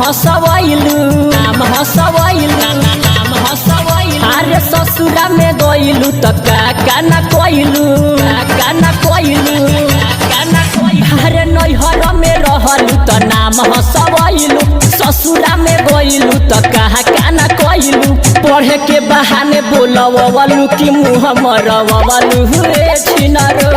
हसवैलू अरे ससुरा में गइलू त का न कोइलू अरे नैहर में रहलू त नाम हसवैलू ससुरा में गइलू त का न कोइलू पढ़े के बहाने बोलवलू कि मुँह मरवलू हुए छिनरो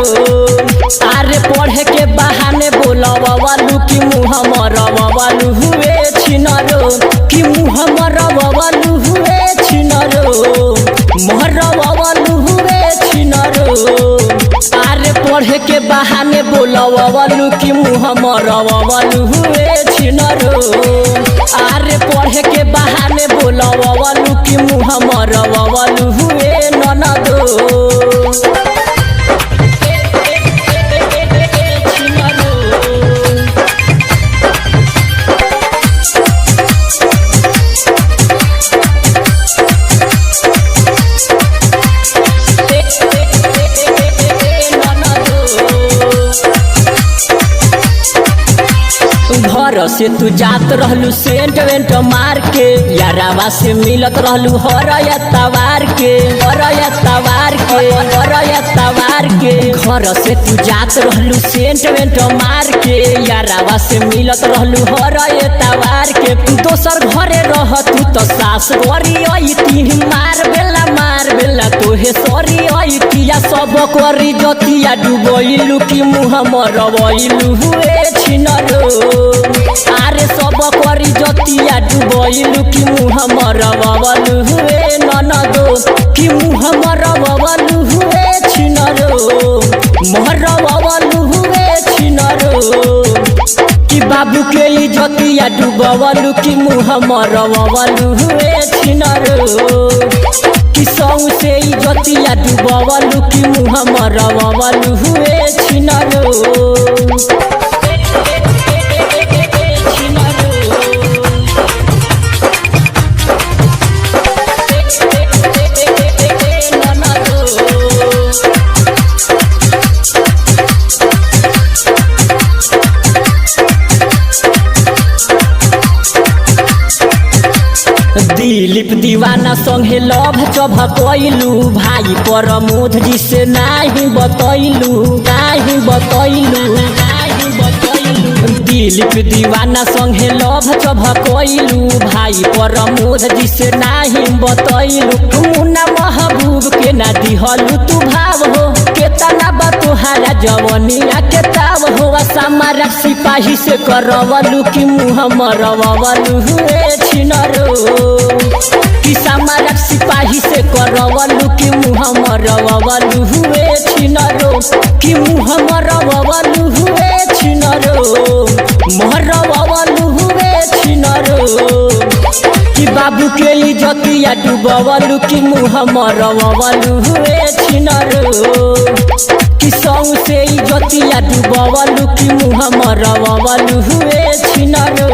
अरे पढ़े के बहाने बोलवलू कि मुँह मरवलू हुए छिनरो कि मुँह मरवलू हुए छिनरो मरवलू हुए छिनरो अरे पढ़े के बहाने बोलवलू कि मुँह मरवलू हुए छिनरो अरे पढ़े के बहाने बोलवलू कि मुँह मरवलू हुए ननदो घर से तू जात रहलू सेंट वेंट मार के यारावा से मिलत रहलू हरया तवार के घर से तू जात रहलू सेंट वेंट मार के यारावा से मिलत रहलू हरया तवार के दोसर घरे रह तू तो सास करी अइती मार बेला तोहे सरी अइतिया सब करी जतिया डुबइलू कि मुँह मरवइलू हुए छिनरो अरे सब करी जतिया डुबइलू कि मुँह मरवलू हुए ननदो कि मुँह मरवलू हुए छिनरो मरवलू हुए छिनरो कि बाबू के इज्जतिया डुबवलू कि मुँह मरवलू हुए छिनरो कि सौ से इज्जतिया डुबवलू कि मुँह मरवलू हुए छिनरो दिलीप दीवाना संगे लभ चभकैलू भाई प्रमोद जी से नाही बतैलू दिलीप दीवाना संगे लभ चभकैलू भाई प्रमोद जी से नाही बतैलू मुन्ना महबूब के ना दिहलू तू भाव हो केतना बा तोहारा जवनिया के ताव हो समारा सिपाही से करवलू कि मुँह मरवलू हुए छिनरो कि समारा सिपाही से करवलू कि मुँह मरवलू हुए छिनरो कि मुँह मरवलू हुए छिनरो मरवलू हुए छिनरो कि बाबू के इज्जतिया डुबवलू कि मुँह मरवलू हुए छिनरो कि सौ से इज्जतिया डुबवलू कि मुँह मरवलू हुए छिनरो।